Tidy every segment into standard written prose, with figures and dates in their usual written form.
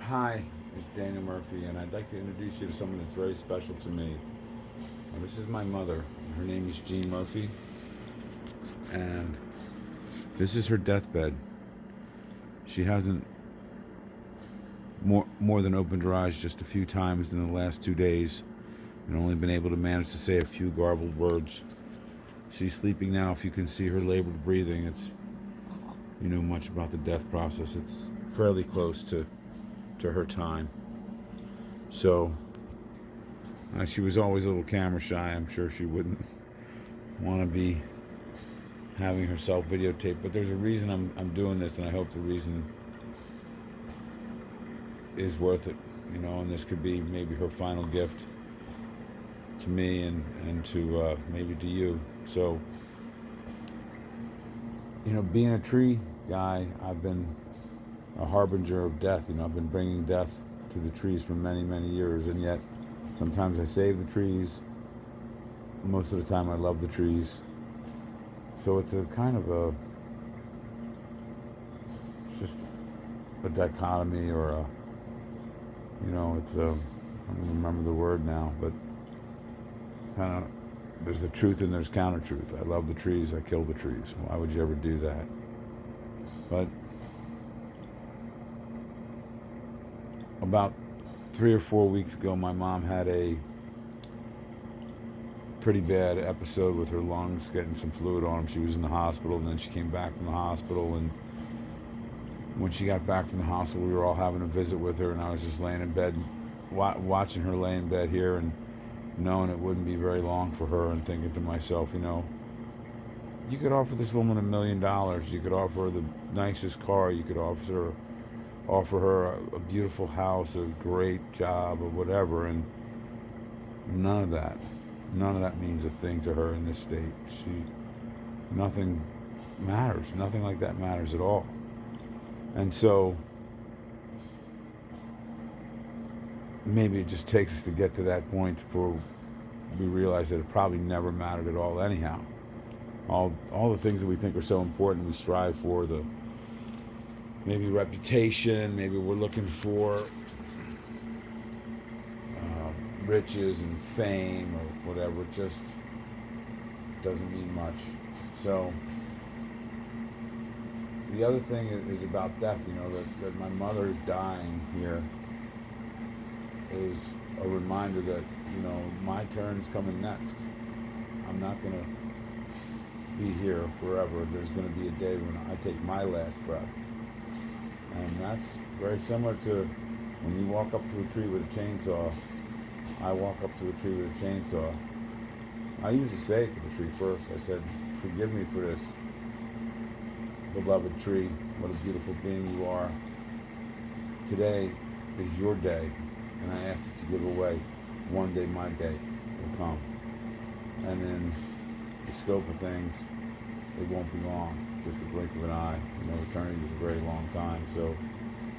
Hi, it's Jeanne Murphy, and I'd like to introduce you to someone that's very special to me. This is my mother. Her name is Jeanne Murphy, and this is her deathbed. She hasn't more than opened her eyes just a few times in the last 2 days, and only been able to manage to say a few garbled words. She's sleeping now. If you can see her labored breathing, it's much about the death process. It's fairly close to her time. So she was always a little camera shy. I'm sure she wouldn't want to be having herself videotaped, but there's a reason I'm doing this, and I hope the reason is worth it, and this could be maybe her final gift to me and to maybe to you. So, being a tree guy, I've been a harbinger of death. I've been bringing death to the trees for many, many years, and yet sometimes I save the trees. Most of the time I love the trees. So it's a kind of it's just a dichotomy, or it's I don't remember the word now, but kind of, there's the truth and there's counter truth. I love the trees, I kill the trees. Why would you ever do that? But about 3 or 4 weeks ago, my mom had a pretty bad episode with her lungs getting some fluid on them. She was in the hospital, and then she came back from the hospital, and when she got back from the hospital, we were all having a visit with her, and I was just laying in bed, watching her lay in bed here, and knowing it wouldn't be very long for her, and thinking to myself, you could offer this woman $1 million. You could offer her the nicest car. You could offer her a beautiful house, a great job, or whatever, and none of that means a thing to her in this state. Nothing matters. Nothing like that matters at all. And so maybe it just takes us to get to that point before we realize that it probably never mattered at all anyhow. All the things that we think are so important, we strive for, the maybe reputation, maybe we're looking for riches and fame or whatever, it just doesn't mean much. So the other thing is about death, that my mother is dying here is a reminder that, my turn's coming next. I'm not going to be here forever. There's going to be a day when I take my last breath. And that's very similar to when you walk up to a tree with a chainsaw. I walk up to a tree with a chainsaw. I usually say it to the tree first. I said, forgive me for this, beloved tree. What a beautiful being you are. Today is your day, and I ask you to give away. One day my day will come. And in the scope of things, it won't be long, just the blink of an eye. Eternity is a very long time. So,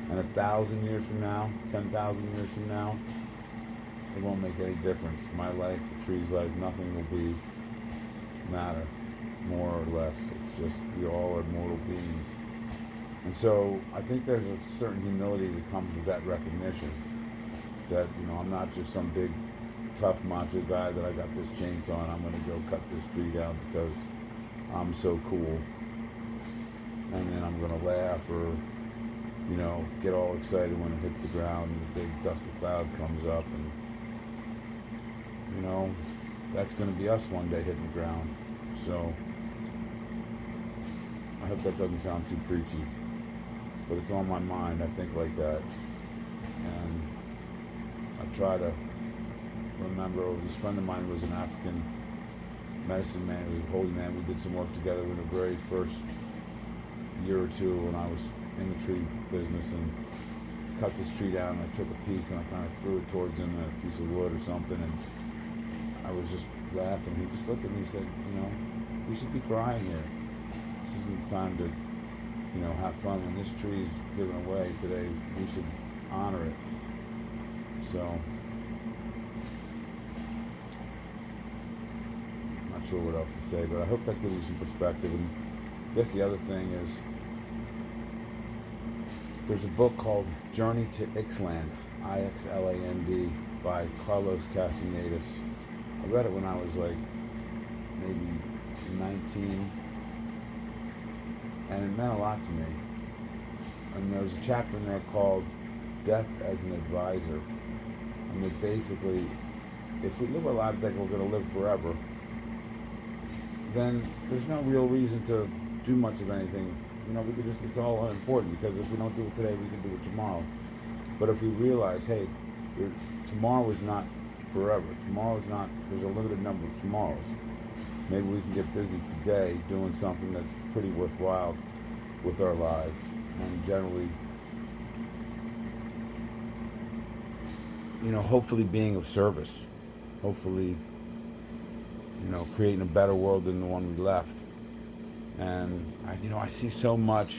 and 1,000 years from now, 10,000 years from now, it won't make any difference. My life, the tree's life, nothing will matter, more or less. It's just we all are mortal beings. And so I think there's a certain humility that comes with that recognition that, I'm not just some big, tough, macho guy that I got this chainsaw and I'm going to go cut this tree down because I'm so cool. And then I'm going to laugh or, get all excited when it hits the ground and the big dusty cloud comes up, and that's going to be us one day hitting the ground. So I hope that doesn't sound too preachy, but it's on my mind. I think like that, and I try to remember. This friend of mine was an African medicine man. He was a holy man. We did some work together in the very first year or two when I was in the tree business, and cut this tree down. And I took a piece and I kind of threw it towards him, a piece of wood or something, and I was just laughing. He just looked at me and said, we should be crying here. This isn't the time to, have fun. When this tree is given away today, we should honor it. So, I'm not sure what else to say, but I hope that gives you some perspective. And I guess the other thing is, There's a book called Journey to Ixland, Ixland, by Carlos Castanedas. I read it when I was like maybe 19, and it meant a lot to me. And there's a chapter in there called Death as an Advisor. I mean, basically, if we live our lives like we're going to live forever, then there's no real reason to do much of anything. You know, we could just, it's all unimportant, because if we don't do it today, we can do it tomorrow. But if we realize, hey, tomorrow is not forever. Tomorrow is not, there's a limited number of tomorrows. Maybe we can get busy today doing something that's pretty worthwhile with our lives. And generally, you know, hopefully being of service. Hopefully, you know, creating a better world than the one we left. And, I see so much,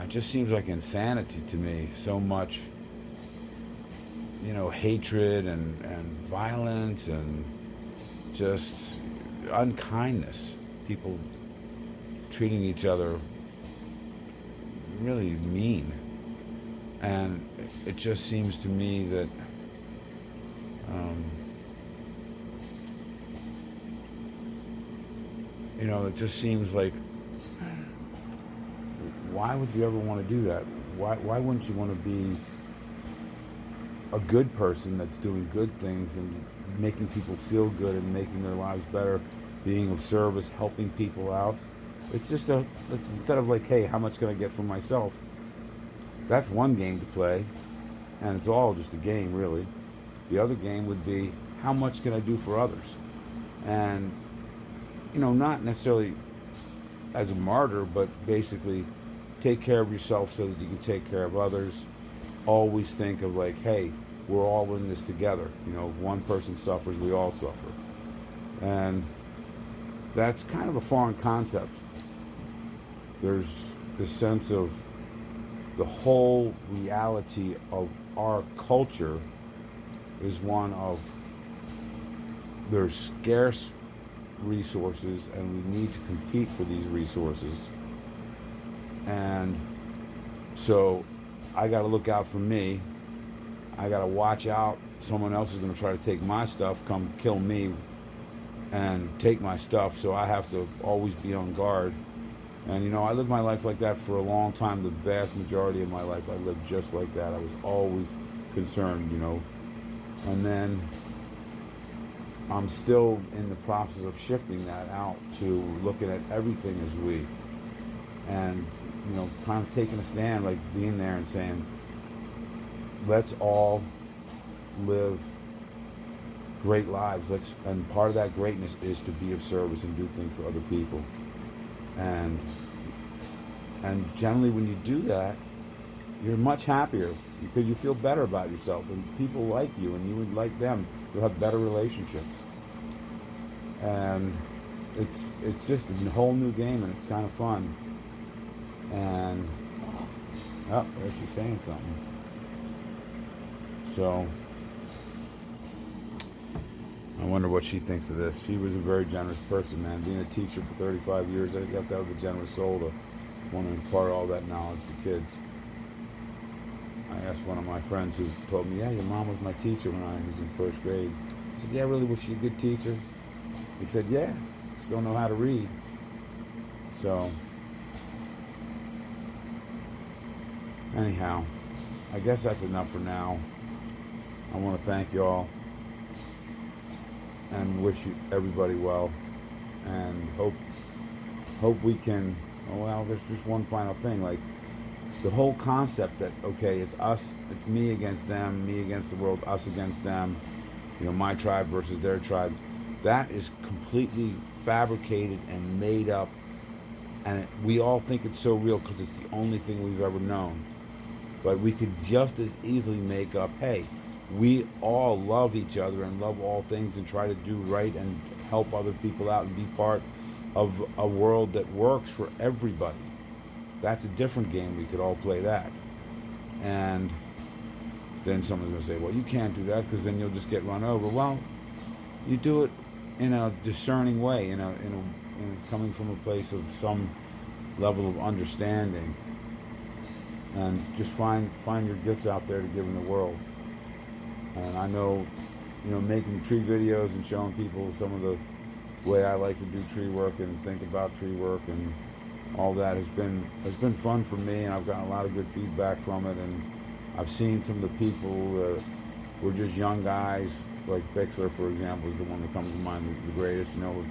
it just seems like insanity to me, so much, hatred and violence and just unkindness. People treating each other really mean. And it just seems to me that it just seems like, why would you ever want to do that? Why wouldn't you want to be a good person that's doing good things and making people feel good and making their lives better, being of service, helping people out? It's just it's instead of like, hey, how much can I get for myself? That's one game to play, and it's all just a game, really. The other game would be, how much can I do for others? And, not necessarily as a martyr, but basically take care of yourself so that you can take care of others. Always think of like, hey, we're all in this together. If one person suffers, we all suffer. And that's kind of a foreign concept. There's this sense of the whole reality of our culture is one of, there's scarce resources and we need to compete for these resources. And so I got to look out for me. I got to watch out. Someone else is going to try to take my stuff, come kill me and take my stuff. So I have to always be on guard. And, I lived my life like that for a long time. The vast majority of my life, I lived just like that. I was always concerned, And then I'm still in the process of shifting that out to looking at everything as we. And, kind of taking a stand, like being there and saying, let's all live great lives. And part of that greatness is to be of service and do things for other people. And generally when you do that, you're much happier because you feel better about yourself and people like you and you would like them. You'll have better relationships. And it's just a whole new game and it's kind of fun. And there she's saying something. So I wonder what she thinks of this. She was a very generous person, man. Being a teacher for 35 years, you have to have a generous soul to want to impart all that knowledge to kids. I asked one of my friends who told me, yeah, your mom was my teacher when I was in first grade. I said, yeah, really, was she a good teacher? He said, yeah, still know how to read. So, anyhow, I guess that's enough for now. I want to thank you all and wish you everybody well, and hope we can. Oh, well, there's just one final thing, like the whole concept that, okay, it's us, it's me against them, me against the world, us against them, my tribe versus their tribe. That is completely fabricated and made up, and we all think it's so real because it's the only thing we've ever known. But we could just as easily make up, hey, we all love each other and love all things and try to do right and help other people out and be part of a world that works for everybody. That's a different game. We could all play that. And then someone's going to say, well, you can't do that because then you'll just get run over. Well, you do it in a discerning way, in coming from a place of some level of understanding. and just find your gifts out there to give in the world. And I know, making tree videos and showing people some of the way I like to do tree work and think about tree work and all that has been fun for me, and I've gotten a lot of good feedback from it. And I've seen some of the people who are just young guys, like Bixler, for example, is the one that comes to mind, the greatest. I was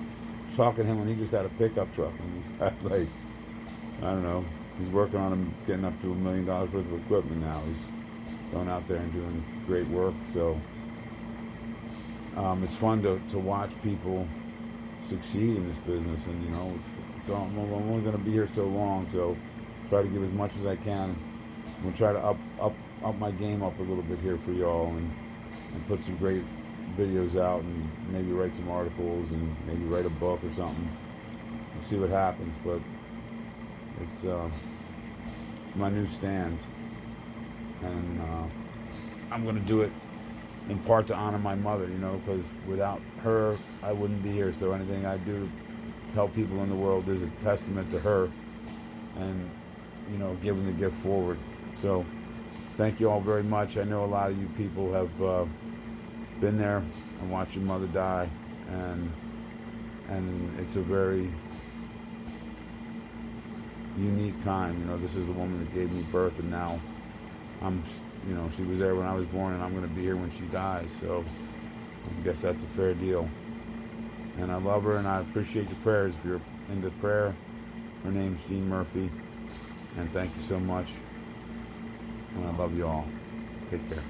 talking to him when he just had a pickup truck, and he's got I don't know, he's working on him getting up to $1 million worth of equipment now. He's going out there and doing great work. So it's fun to watch people succeed in this business, and I'm only going to be here so long, so try to give as much as I can. I'm going to try to up my game up a little bit here for y'all, and put some great videos out, and maybe write some articles, and maybe write a book or something, and see what happens. But it's my new stand, and I'm going to do it in part to honor my mother, because without her, I wouldn't be here. So anything I do to help people in the world is a testament to her, and, giving the gift forward. So thank you all very much. I know a lot of you people have been there and watched your mother die, and it's a very unique time. This is the woman that gave me birth, and now she was there when I was born, and I'm going to be here when she dies. So I guess that's a fair deal. And I love her, and I appreciate your prayers. If you're into prayer, her name's Jeanne Murphy. And thank you so much. And I love you all. Take care.